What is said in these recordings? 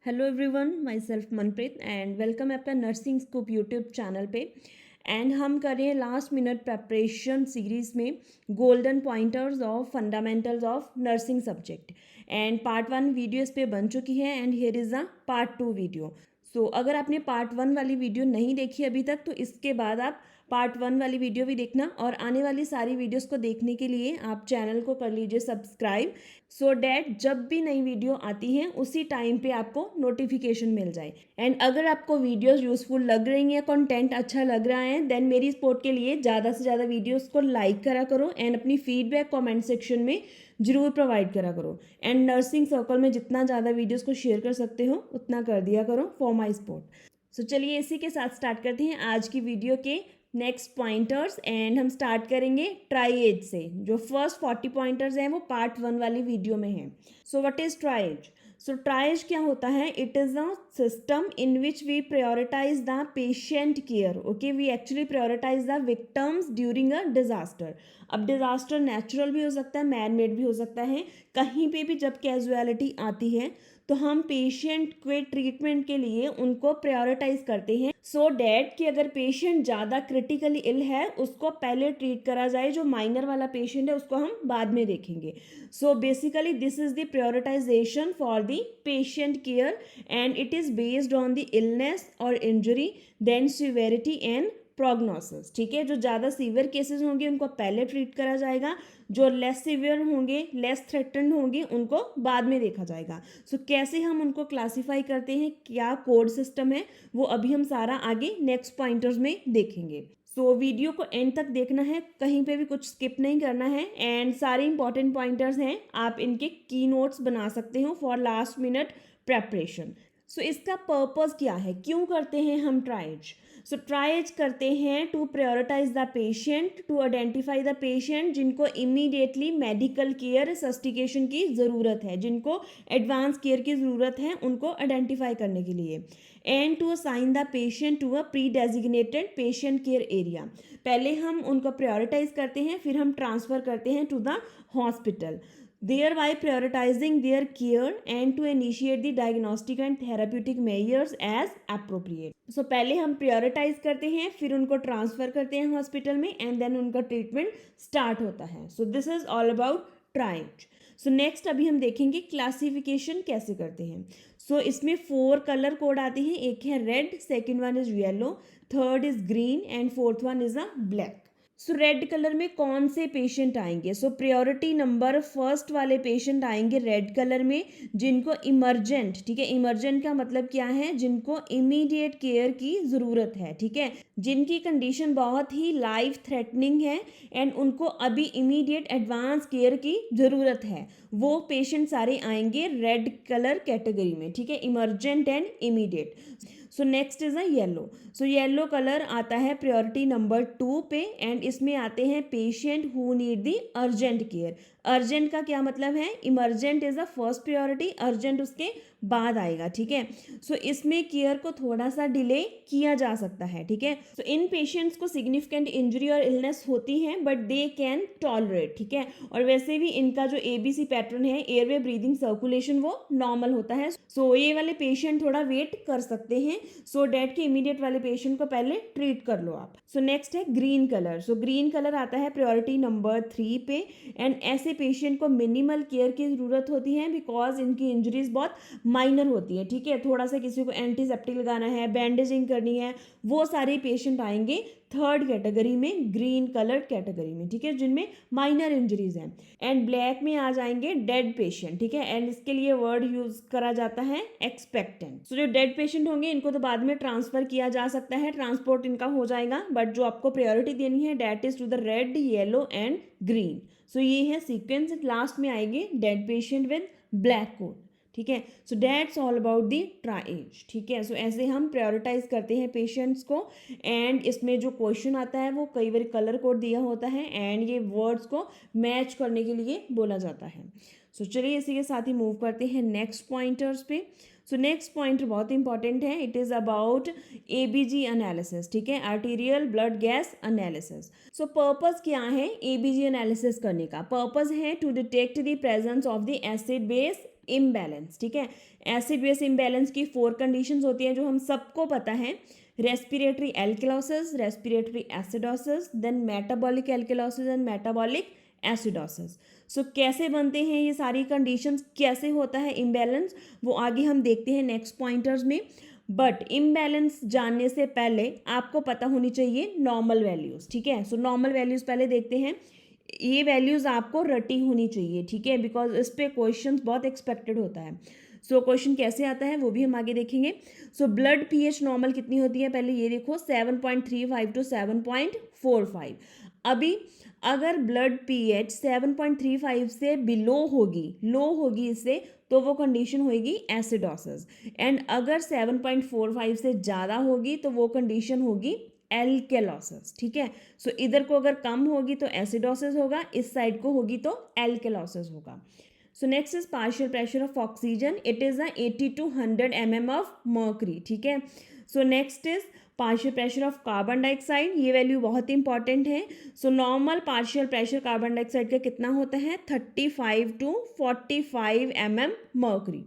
Hello everyone, myself Manpreet and welcome आपका nursing scoop YouTube channel पे। And हम कर रहे हैं लास्ट मिनट प्रेपरेशन सीरीज़ में golden pointers of fundamentals of nursing subject. And part 1 video इस पे बन चुकी है and here is a part 2 video. So अगर आपने पार्ट 1 वाली वीडियो नहीं देखी अभी तक तो इसके बाद आप पार्ट 1 वाली वीडियो भी देखना, और आने वाली सारी वीडियोस को देखने के लिए आप चैनल को कर लीजिए सब्सक्राइब, सो डैट जब भी नई वीडियो आती है उसी टाइम पे आपको नोटिफिकेशन मिल जाए। एंड अगर आपको वीडियोस यूजफुल लग रही हैं, कंटेंट अच्छा लग रहा है, देन मेरी सपोर्ट के लिए ज़्यादा से ज़्यादा वीडियोस को लाइक करा करो एंड अपनी फीडबैक कमेंट सेक्शन में ज़रूर प्रोवाइड करा करो। एंड नर्सिंग सर्कल में जितना ज़्यादा वीडियोस को शेयर कर सकते हो उतना कर दिया करो फॉर माई सपोर्ट। सो चलिए इसी के साथ स्टार्ट करते हैं आज की वीडियो के नेक्स्ट पॉइंटर्स। एंड हम स्टार्ट करेंगे ट्राइएज से। जो फर्स्ट 40 पॉइंटर्स हैं वो पार्ट 1 वाली वीडियो में हैं। So what is triage? So triage क्या होता है? It is a system in which we prioritize the patient care. Okay, we actually prioritize the victims during a disaster. अब डिजास्टर नेचुरल भी हो सकता है, मैन मेड भी हो सकता है। कहीं पे भी जब कैजुअलिटी आती है तो हम पेशेंट के ट्रीटमेंट के लिए उनको प्रायोरिटाइज करते हैं, सो डैट कि अगर पेशेंट ज़्यादा क्रिटिकली इल है उसको पहले ट्रीट करा जाए, जो माइनर वाला पेशेंट है उसको हम बाद में देखेंगे। So basically this is the prioritization for the patient care and it is based on the illness और injury, then severity and prognosis. ठीक है, जो ज़्यादा सीवियर केसेस होंगे उनको पहले ट्रीट करा जाएगा, जो लेस सीवियर होंगे, लेस थ्रेटन्ड होंगे, उनको बाद में देखा जाएगा। सो कैसे हम उनको क्लासीफाई करते हैं, क्या कोड सिस्टम है, वो अभी हम सारा आगे नेक्स्ट पॉइंटर्स में देखेंगे। सो वीडियो को एंड तक देखना है, कहीं पे भी कुछ स्किप नहीं करना है। एंड सारे इंपॉर्टेंट पॉइंटर्स हैं, आप इनके की नोट्स बना सकते हो फॉर लास्ट मिनट प्रेपरेशन। सो इसका पर्पस क्या है, क्यों करते हैं हम ट्राइज? सो ट्राइज करते हैं to prioritize the patient, to identify the patient जिनको इमीडिएटली मेडिकल केयर सस्टिकेशन की ज़रूरत है, जिनको एडवांस केयर की ज़रूरत है, उनको आइडेंटिफाई करने के लिए। And to assign the patient to a pre designated patient care area. पहले हम उनको प्रायोरिटाइज करते हैं, फिर हम ट्रांसफ़र करते हैं to the hospital, thereby prioritizing their care and to initiate the diagnostic and therapeutic measures as appropriate. So पहले हम prioritize करते हैं, फिर उनको ट्रांसफ़र करते हैं हॉस्पिटल में एंड देन उनका ट्रीटमेंट स्टार्ट होता है। So this is all about tries. So next अभी हम देखेंगे क्लासिफिकेशन कैसे करते हैं। सो इसमें 4 कलर कोड आते हैं, एक है red, second one is yellow, third is green and fourth one is a black. So red colour में कौन से पेशेंट आएंगे? सो प्रायोरिटी नंबर फर्स्ट वाले पेशेंट आएंगे रेड कलर में, जिनको इमरजेंट, ठीक है, इमरजेंट का मतलब क्या है? जिनको इमीडिएट केयर की ज़रूरत है, ठीक है, जिनकी कंडीशन बहुत ही लाइफ थ्रेटनिंग है एंड उनको अभी इमीडिएट एडवांस केयर की ज़रूरत है, वो पेशेंट सारे आएंगे रेड कलर कैटेगरी में, ठीक है, emergent and immediate. So next is a yellow. So yellow colour आता है प्रायोरिटी नंबर 2 पे एंड इसमें आते हैं patient who need the urgent care. Urgent का क्या मतलब है? Emergent is the first priority, urgent उसके बाद आएगा, ठीक है। सो इसमें केयर को थोड़ा सा डिले किया जा सकता है, ठीक है। सो इन पेशेंट्स को सिग्निफिकेंट इंजरी और इलनेस होती है बट दे कैन टॉलरेट, ठीक है, और वैसे भी इनका जो ABC पैटर्न है, एयरवे ब्रीदिंग सर्कुलेशन, वो नॉर्मल होता है। सो ये वाले पेशेंट थोड़ा वेट कर सकते हैं, सो डैट के इमीडिएट वाले पेशेंट को पहले ट्रीट कर लो आप। सो नेक्स्ट है green colour. So green colour आता है प्रायोरिटी नंबर 3 पे एंड ऐसे पेशेंट को मिनिमल केयर की ज़रूरत होती है बिकॉज इनकी इंजरीज बहुत माइनर होती है, ठीक है, थोड़ा सा किसी को एंटीसेप्टिक लगाना है, बैंडेजिंग करनी है, वो सारे पेशेंट आएंगे थर्ड कैटेगरी में, ग्रीन कलर कैटेगरी में, ठीक है, जिनमें माइनर इंजरीज हैं। एंड ब्लैक में आ जाएंगे डेड पेशेंट, ठीक है, एंड इसके लिए वर्ड यूज करा जाता है एक्सपेक्टेंट। सो जो डेड पेशेंट होंगे इनको तो बाद में ट्रांसफर किया जा सकता है, ट्रांसपोर्ट इनका हो जाएगा, बट जो आपको प्रायोरिटी देनी है that is to the red, yellow and green. So ये है सीक्वेंस। लास्ट में आएंगे dead patient with black code, ठीक है। So that's all about the triage, ठीक है। सो ऐसे हम प्रायोरिटाइज करते हैं पेशेंट्स को एंड इसमें जो क्वेश्चन आता है वो कई बार कलर कोड दिया होता है एंड ये वर्ड्स को मैच करने के लिए बोला जाता है। सो चलिए इसी के साथ ही मूव करते हैं नेक्स्ट पॉइंटर्स पे। सो नेक्स्ट पॉइंट बहुत इंपॉर्टेंट है, it is about ABG analysis, ठीक है, arterial blood gas analysis. So purpose क्या है एबीजी एनालिसिस करने का? पर्पस है to detect the presence of the acid base imbalance, ठीक है। एसिड बेस इम्बैलेंस की 4 कंडीशंस होती हैं जो हम सबको पता है, respiratory alkalosis, respiratory acidosis, then metabolic alkalosis and metabolic acidosis. So कैसे बनते हैं ये सारी कंडीशंस, कैसे होता है इम्बैलेंस, वो आगे हम देखते हैं नेक्स्ट पॉइंटर्स में। बट इम्बैलेंस जानने से पहले आपको पता होनी चाहिए नॉर्मल वैल्यूज़, ठीक है। सो नॉर्मल वैल्यूज़ पहले देखते हैं, ये वैल्यूज़ आपको रटी होनी चाहिए, ठीक है, बिकॉज इस पे क्वेश्चन बहुत एक्सपेक्टेड होता है। सो क्वेश्चन कैसे आता है वो भी हम आगे देखेंगे। सो ब्लड पीएच नॉर्मल कितनी होती है, पहले ये देखो 7.35 टू 7.45। अभी अगर ब्लड पीएच 7.35 से बिलो होगी, लो होगी इससे, तो वो कंडीशन होगी एसिडोसिस। एंड अगर 7.45 से ज़्यादा होगी तो वो कंडीशन होगी एल्केलोसिस, ठीक है। सो इधर को अगर कम होगी तो एसिडोसिस होगा, इस साइड को होगी तो एल्केलोसिस होगा। सो next is partial pressure of oxygen, it is 80 to 100 mm of mercury, ठीक है। So next is partial pressure of carbon dioxide, ये वैल्यू बहुत इंपॉर्टेंट है। So normal partial pressure carbon dioxide का कितना होता है, 35 to 45 mm mercury.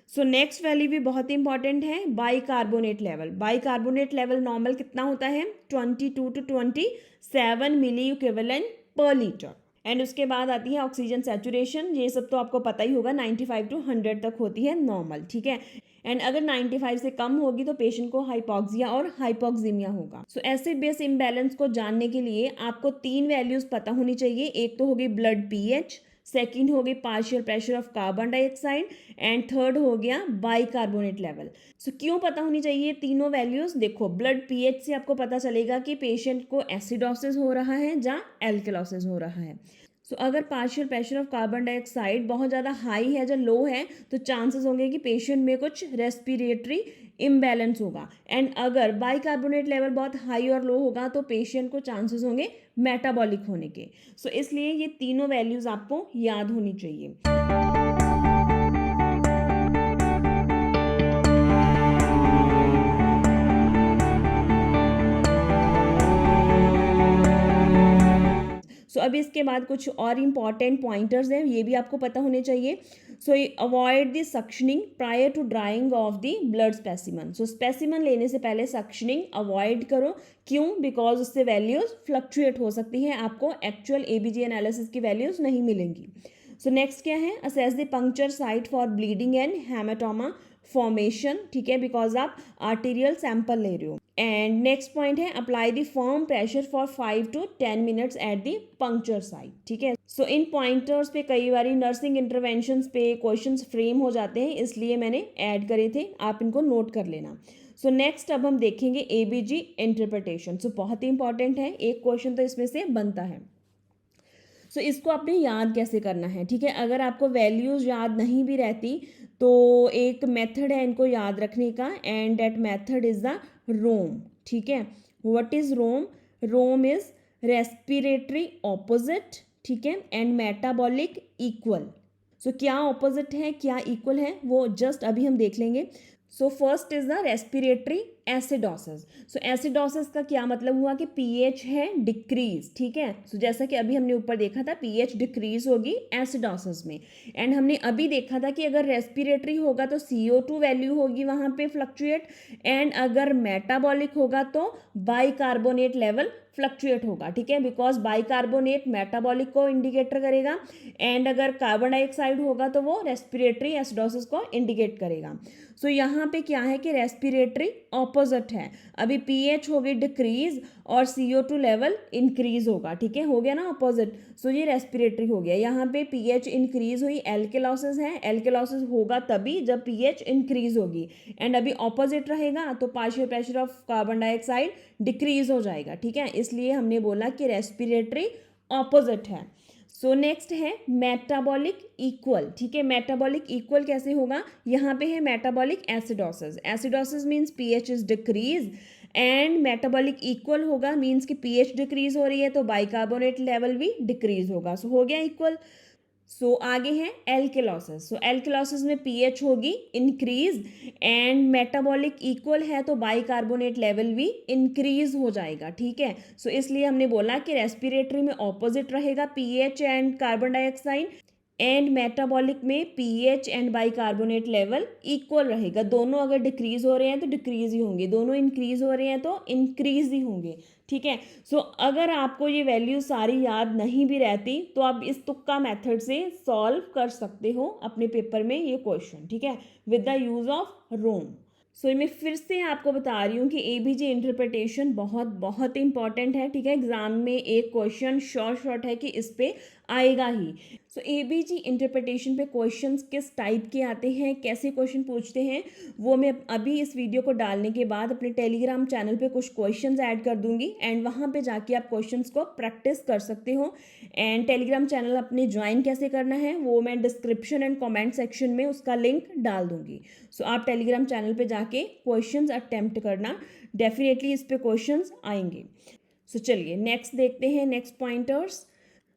So next value भी बहुत इंपॉर्टेंट है, bicarbonate level. Bicarbonate level normal कितना होता है, 22 to 27 मिली इक्विवेलेंट पर लीटर। एंड उसके बाद आती है ऑक्सीजन सैचुरेशन, ये सब तो आपको पता ही होगा, 95 to 100 तक होती है नॉर्मल, ठीक है। एंड अगर 95 से कम होगी तो पेशेंट को हाइपोक्सिया और हाइपोक्सीमिया होगा। सो एसिड बेस इम्बैलेंस को जानने के लिए आपको 3 वैल्यूज पता होनी चाहिए, एक तो होगी ब्लड पीएच, सेकंड हो गई partial pressure of carbon dioxide, and third हो गया बाइकार्बोनेट लेवल। सो क्यों पता होनी चाहिए तीनों वैल्यूज? देखो ब्लड पीएच से आपको पता चलेगा कि पेशेंट को एसिडोसिस हो रहा है या एल्केलोसिस हो रहा है। सो अगर partial pressure of carbon dioxide बहुत ज़्यादा हाई है या लो है तो चांसेस होंगे कि पेशेंट में कुछ रेस्पिरेटरी इम्बैलेंस होगा। एंड अगर बाइकार्बोनेट लेवल बहुत हाई और लो होगा तो पेशेंट को चांसेस होंगे मेटाबॉलिक होने के। सो इसलिए ये तीनों वैल्यूज़ आपको याद होनी चाहिए। सो अभी इसके बाद कुछ और इम्पॉर्टेंट पॉइंटर्स हैं, ये भी आपको पता होने चाहिए। So avoid the suctioning prior to drawing of the blood specimen. So specimen लेने से पहले सक्शनिंग अवॉइड करो, क्यों? बिकॉज उससे वैल्यूज फ्लक्चुएट हो सकती हैं, आपको एक्चुअल एबीजी एनालिसिस की वैल्यूज नहीं मिलेंगी। सो नेक्स्ट क्या है, assess the puncture site for bleeding and haematoma formation, ठीक है, बिकॉज आप आर्टीरियल सैंपल ले रहे हो। एंड नेक्स्ट पॉइंट है, apply the firm pressure for 5 to 10 minutes at the puncture site, ठीक है। सो इन पॉइंटर्स पे कई बार नर्सिंग इंटरवेंशंस पे क्वेश्चंस फ्रेम हो जाते हैं, इसलिए मैंने ऐड करे थे, आप इनको नोट कर लेना। सो नेक्स्ट अब हम देखेंगे एबीजी इंटरप्रिटेशन। सो बहुत ही इंपॉर्टेंट है, एक क्वेश्चन तो इसमें से बनता है। सो इसको आपने याद कैसे करना है, ठीक है। अगर आपको वैल्यूज़ याद नहीं भी रहती तो एक मेथड है इनको याद रखने का, and that method is the ROME, ठीक है। What is ROME? ROME is respiratory opposite, ठीक है, एंड मेटाबॉलिक इक्वल। सो क्या ऑपोजिट है क्या इक्वल है वो जस्ट अभी हम देख लेंगे। So first is the respiratory acidosis. So acidosis का क्या मतलब हुआ कि पीएच है डिक्रीज, ठीक है। सो जैसा कि अभी हमने ऊपर देखा था पीएच डिक्रीज होगी एसिडोसिस में। एंड हमने अभी देखा था कि अगर रेस्पिरेटरी होगा तो CO2 वैल्यू होगी वहाँ पे फ्लक्चुएट, एंड अगर मेटाबॉलिक होगा तो बाइकार्बोनेट लेवल फ्लक्चुएट होगा, ठीक है, बिकॉज बाइकार्बोनेट मेटाबॉलिक को इंडिकेटर करेगा, एंड अगर कार्बन डाइऑक्साइड होगा तो वो रेस्पिरेटरी एसिडोसिस को इंडिकेट करेगा। सो यहाँ पे क्या है कि रेस्पिरेटरी ऑपोजिट है, अभी पीएच होगी डिक्रीज और CO2 लेवल इंक्रीज होगा, ठीक है, हो गया ना ऑपोजिट। सो ये रेस्पिरेटरी हो गया, यहाँ पे पीएच इंक्रीज हुई, एल्केलोसिस है, एल्केलोसिस होगा तभी जब पीएच इंक्रीज होगी, एंड अभी ऑपोजिट रहेगा तो partial pressure of carbon dioxide decrease हो जाएगा, ठीक है, इसलिए हमने बोला कि रेस्पिरेटरी ऑपोजिट है। सो नेक्स्ट है मेटाबॉलिक इक्वल, ठीक है। मेटाबॉलिक इक्वल कैसे होगा, यहाँ पे है metabolic acidosis. Acidosis means pH is decrease, and metabolic equal होगा मीन्स कि पीएच डिक्रीज हो रही है तो बाइकार्बोनेट लेवल भी डिक्रीज होगा। सो हो गया इक्वल। सो आगे है एल्केलॉसिस। सो एल्केलॉसिस में पीएच होगी इंक्रीज एंड मेटाबॉलिक इक्वल है तो बाइकार्बोनेट लेवल भी इंक्रीज हो जाएगा, ठीक है। सो इसलिए हमने बोला कि रेस्पिरेटरी में ऑपोजिट रहेगा pH and carbon dioxide, and metabolic में pH and bicarbonate level equal रहेगा। दोनों अगर डिक्रीज हो रहे हैं तो डिक्रीज ही होंगे, दोनों इंक्रीज हो रहे हैं तो इंक्रीज ही होंगे, ठीक है। सो अगर आपको ये वैल्यू सारी याद नहीं भी रहती तो आप इस तुक्का मेथड से सॉल्व कर सकते हो अपने पेपर में ये क्वेश्चन, ठीक है, with the use of ROME. So मैं फिर से आपको बता रही हूँ कि एबीजी इंटरप्रिटेशन बहुत बहुत इंपॉर्टेंट है, ठीक है। एग्जाम में एक क्वेश्चन शॉर्ट है कि इस पे आएगा ही। सो एबीजी इंटरप्रिटेशन पे क्वेश्चंस किस टाइप के आते हैं, कैसे क्वेश्चन पूछते हैं, वो मैं अभी इस वीडियो को डालने के बाद अपने टेलीग्राम चैनल पे कुछ क्वेश्चंस ऐड कर दूंगी एंड वहाँ पे जाके आप क्वेश्चंस को प्रैक्टिस कर सकते हो। एंड टेलीग्राम चैनल अपने ज्वाइन कैसे करना है वो मैं डिस्क्रिप्शन एंड कमेंट सेक्शन में उसका लिंक डाल दूंगी। सो आप टेलीग्राम चैनल पे जाके क्वेश्चंस अटेम्प्ट करना, डेफिनेटली इस पे क्वेश्चंस आएंगे। सो चलिए नेक्स्ट देखते हैं, नेक्स्ट पॉइंटर्स।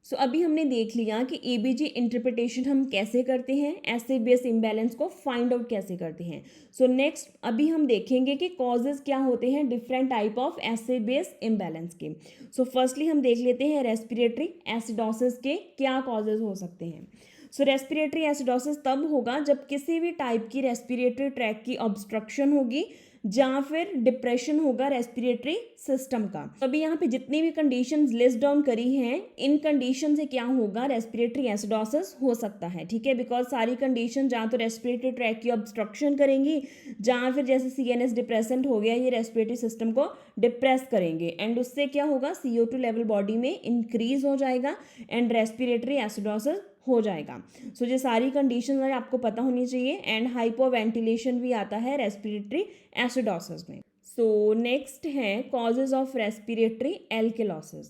सो अभी हमने देख लिया कि एबीजी इंटरप्रिटेशन हम कैसे करते हैं, एसिड बेस इम्बैलेंस को फाइंड आउट कैसे करते हैं। सो नेक्स्ट अभी हम देखेंगे कि कॉजेज क्या होते हैं different type of acid base imbalance के। सो फर्स्टली हम देख लेते हैं रेस्पिरेटरी एसिडोसिस के क्या कॉजेज हो सकते हैं। सो रेस्पिरेटरी एसिडोसिस तब होगा जब किसी भी टाइप की रेस्पिरेटरी ट्रैक की ऑब्स्ट्रक्शन होगी या फिर डिप्रेशन होगा रेस्पिरेटरी सिस्टम का। तो अभी यहाँ पे जितनी भी कंडीशंस लिस्ट डाउन करी हैं इन कंडीशन से क्या होगा, रेस्पिरेटरी एसिडोसिस हो सकता है, ठीक है। बिकॉज सारी कंडीशन जहाँ तो रेस्पिरेटरी ट्रैक की ऑब्स्ट्रक्शन करेंगी, जहाँ फिर जैसे सीएनएस डिप्रेसेंट हो गया ये रेस्पिरेटरी सिस्टम को डिप्रेस करेंगे एंड उससे क्या होगा CO2 लेवल बॉडी में इंक्रीज हो जाएगा एंड रेस्पिरेटरी एसिडोसिस हो जाएगा। सो ये सारी कंडीशन आपको पता होनी चाहिए एंड हाइपोवेंटिलेशन भी आता है रेस्पिरेटरी एसिडोसिस में। सो नेक्स्ट है कॉजेज ऑफ रेस्पिरेटरी एल्केलॉसिस।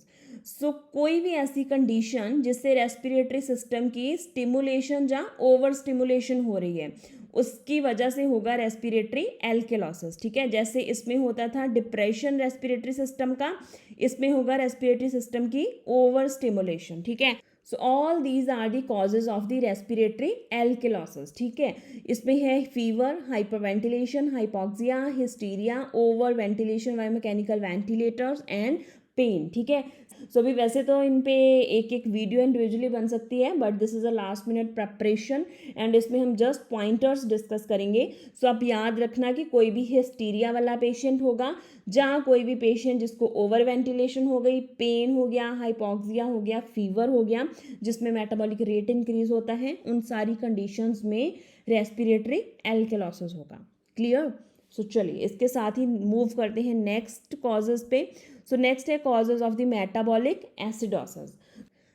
सो कोई भी ऐसी कंडीशन जिससे रेस्पिरेटरी सिस्टम की स्टिमुलेशन या ओवर स्टिमुलेशन हो रही है उसकी वजह से होगा रेस्पिरेटरी एल्केलॉसिस, ठीक है। जैसे इसमें होता था डिप्रेशन रेस्पिरेटरी सिस्टम का, इसमें होगा रेस्पिरेटरी सिस्टम की ओवर स्टिमुलेशन, ठीक है। So all these are the causes of the respiratory alkalosis, ठीक है। इसमें है fever, hyperventilation, hypoxia, hysteria, over ventilation by mechanical ventilators and pain, ठीक है। सो अभी वैसे तो इन पे एक एक वीडियो इंडिविजुअली बन सकती है but this is a last minute preparation and इसमें हम जस्ट पॉइंटर्स डिस्कस करेंगे। सो आप याद रखना कि कोई भी हिस्टीरिया वाला पेशेंट होगा, जहाँ कोई भी पेशेंट जिसको ओवर वेंटिलेशन हो गई, पेन हो गया, हाइपॉक्सिया हो गया, फीवर हो गया जिसमें मेटाबॉलिक रेट इंक्रीज होता है, उन सारी कंडीशंस में रेस्पिरेटरी एल्केलॉसिस होगा। क्लियर। सो चलिए इसके साथ ही मूव करते हैं नेक्स्ट कॉजेज पे। सो नेक्स्ट है causes of the metabolic acidosis.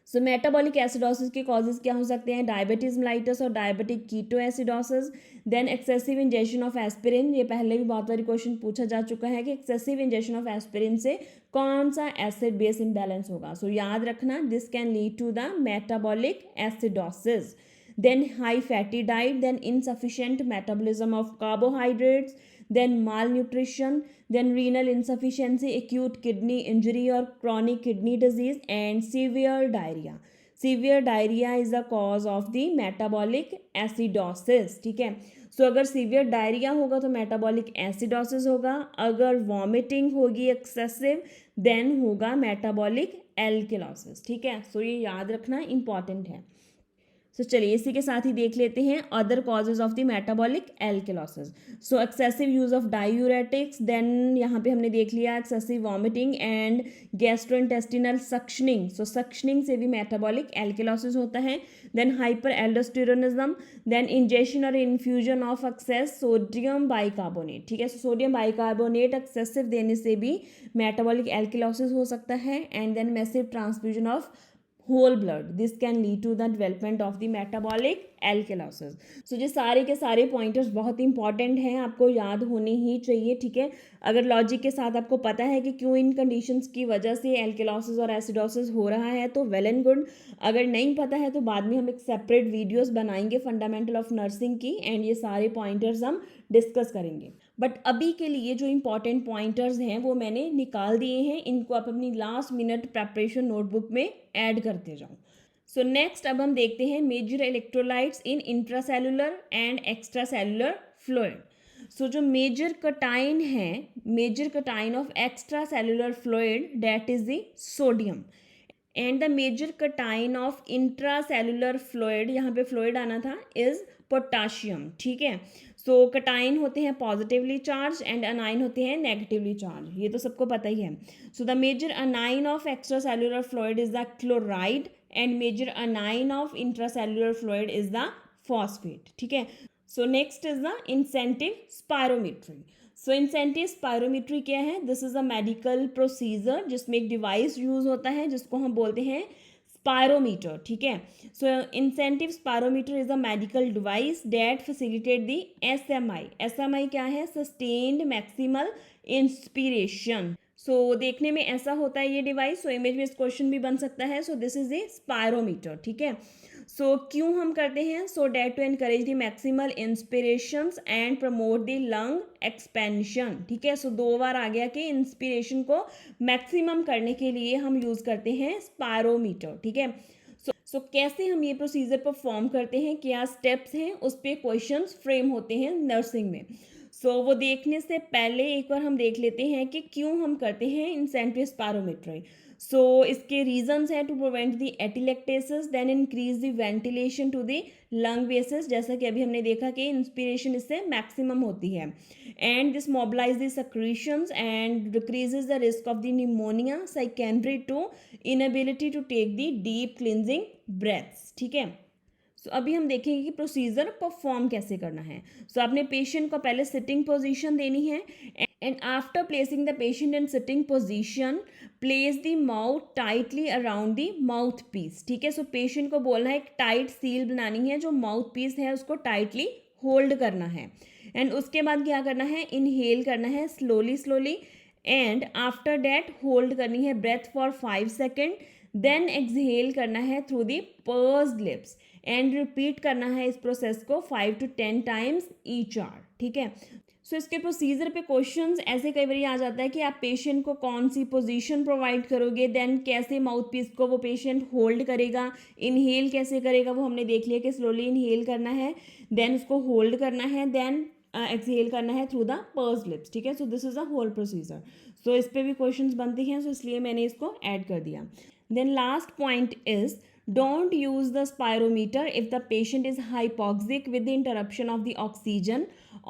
So metabolic acidosis के कॉजेज क्या हो सकते हैं, डायबिटीज मेलाइटस और diabetic ketoacidosis, then excessive injection of aspirin. ये पहले भी बहुत बारी क्वेश्चन पूछा जा चुका है कि एक्सेसिव इंजेक्शन ऑफ एस्पिरिन से कौन सा एसिड बेस इम्बैलेंस होगा। सो याद रखना this can lead to the metabolic acidosis. Then high fatty diet, then insufficient metabolism of carbohydrates, then malnutrition, then renal insufficiency, acute kidney injury or chronic kidney disease, and severe diarrhea. Severe diarrhea is the cause of the metabolic acidosis, ठीक है। सो अगर severe diarrhoea होगा तो metabolic acidosis होगा, अगर vomiting होगी excessive then होगा metabolic एल्केलॉसिस, ठीक है। सो ये याद रखना इंपॉर्टेंट है। सो चलिए इसी के साथ ही देख लेते हैं other causes of the metabolic alkalosis. So excessive use of diuretics, then यहाँ पे हमने देख लिया excessive vomiting and gastrointestinal suctioning. So suctioning से भी मेटाबॉलिक एल्केलॉसिस होता है। Then hyper aldosteronism, then injection और infusion of excess sodium bicarbonate, ठीक है। सो सोडियम बाइकार्बोनेट एक्सेसिव देने से भी मेटाबॉलिक एल्केलॉसिस हो सकता है and then massive transfusion of whole blood, this can lead to the development of the metabolic alkalosis। सो ये सारे के सारे पॉइंटर्स बहुत इंपॉर्टेंट हैं, आपको याद होने ही चाहिए, ठीक है। अगर लॉजिक के साथ आपको पता है कि क्यों इन कंडीशंस की वजह से एल्केलॉसिस और एसिडोसिस हो रहा है तो वेल एंड गुड। अगर नहीं पता है तो बाद में हम एक सेपरेट वीडियोस बनाएंगे फंडामेंटल ऑफ नर्सिंग की एंड ये सारे पॉइंटर्स हम डिस्कस करेंगे। बट अभी के लिए जो इंपॉर्टेंट पॉइंटर्स हैं वो मैंने निकाल दिए हैं, इनको आप अपनी लास्ट मिनट प्रेपरेशन नोटबुक में ऐड करते जाओ। सो नेक्स्ट अब हम देखते हैं major electrolytes in intracellular and extracellular fluid. So जो मेजर कटाइन है, major cation of extra cellular fluid that is the sodium, and the major cation of intracellular fluid, यहाँ पे फ्लूइड आना था, इज पोटाशियम। ठीक है, सो कटाइन होते हैं पॉजिटिवली चार्ज एंड अनाइन होते हैं नेगेटिवली चार्ज, ये तो सबको पता ही है। So the major anion of extra cellular fluid is the chloride and major anion of intracellular fluid is the phosphate. ठीक है, so next is the incentive spirometry. So incentive spirometry क्या है? This is a medical procedure जिसमें एक device use होता है जिसको हम बोलते हैं स्पायरोमीटर। ठीक है, so incentive spirometer is a medical device that facilitate the SMI. SMI क्या है? Sustained maximal inspiration. सो देखने में ऐसा होता है ये डिवाइस। सो इमेज में इस क्वेश्चन भी बन सकता है। So this is a spirometer. ठीक है, सो क्यों हम करते हैं? So that to encourage the maximal inspirations and promote the lung expansion. ठीक है, सो 2 बार आ गया कि इंस्पिरेशन को मैक्सिमम करने के लिए हम यूज करते हैं स्पायरोमीटर। ठीक है, सो कैसे हम ये प्रोसीजर परफॉर्म करते हैं, क्या स्टेप्स हैं, उस पर क्वेश्चंस फ्रेम होते हैं नर्सिंग में। सो वो देखने से पहले एक बार हम देख लेते हैं कि क्यों हम करते हैं इंसेंटिव स्पायरोमेट्री। सो इसके रीजंस हैं to prevent the atelectasis, then increase the ventilation to the lung bases, जैसा कि अभी हमने देखा कि इंस्पिरेशन इससे मैक्सिमम होती है, and this mobilize the secretions and decreases the risk of the pneumonia secondary to inability to take the deep cleansing breaths. ठीक है, सो अभी हम देखेंगे कि प्रोसीजर परफॉर्म कैसे करना है। सो आपने पेशेंट को पहले सिटिंग पोजीशन देनी है, and after placing the patient in sitting position place the mouth tightly around the mouthpiece. ठीक है, सो पेशेंट को बोलना है, एक टाइट सील बनानी है, जो माउथ पीस है उसको टाइटली होल्ड करना है, एंड उसके बाद क्या करना है? इनहेल करना है slowly slowly, and after that hold करनी है breath for 5 second, then exhale करना है through the pursed lips, and repeat करना है इस प्रोसेस को 5 to 10 टाइम्स ईच आवर। ठीक है, सो इसके प्रोसीजर पे क्वेश्चंस ऐसे कई बार आ जाता है कि आप पेशेंट को कौन सी पोजीशन प्रोवाइड करोगे, देन कैसे माउथ पीस को वो पेशेंट होल्ड करेगा, इनहेल कैसे करेगा, वो हमने देख लिया कि स्लोली इनहेल करना है, देन उसको होल्ड करना है, देन एक्सहेल करना है थ्रू द पर्स्ड लिप्स। ठीक है, so this is a whole procedure. So इस पे भी क्वेश्चंस बनते हैं, सो इसलिए मैंने इसको ऐड कर दिया। Then last point is don't use the spirometer if the patient is hypoxic with the interruption of the oxygen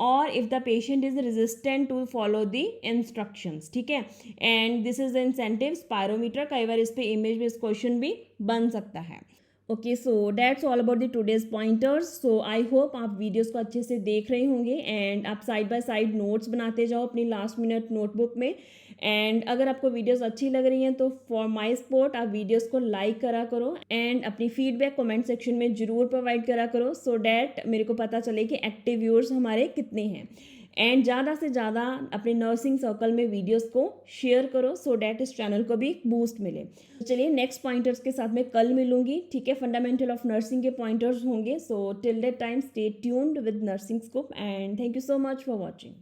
or if the patient is resistant to follow the instructions. ठीक है, and this is the incentive spirometer। कई बार इस पे image based question भी बन सकता है। Okay, so that's all about the today's pointers. So I hope आप वीडियोस को अच्छे से देख रहे होंगे, एंड आप साइड बाय साइड नोट्स बनाते जाओ अपनी लास्ट मिनट नोटबुक में। एंड अगर आपको वीडियोस अच्छी लग रही हैं तो फॉर माय सपोर्ट आप वीडियोस को लाइक करा करो, एंड अपनी फीडबैक कमेंट सेक्शन में ज़रूर प्रोवाइड करा करो, सो डैट मेरे को पता चले कि एक्टिव व्यूअर्स हमारे कितने हैं। एंड ज़्यादा से ज़्यादा अपने नर्सिंग सर्कल में वीडियोस को शेयर करो, सो डैट इस चैनल को भी बूस्ट मिले। चलिए नेक्स्ट पॉइंटर्स के साथ मैं कल मिलूंगी। ठीक है, फंडामेंटल ऑफ नर्सिंग के पॉइंटर्स होंगे। So till that time stay tuned with nursing scoop, and thank you so much for watching.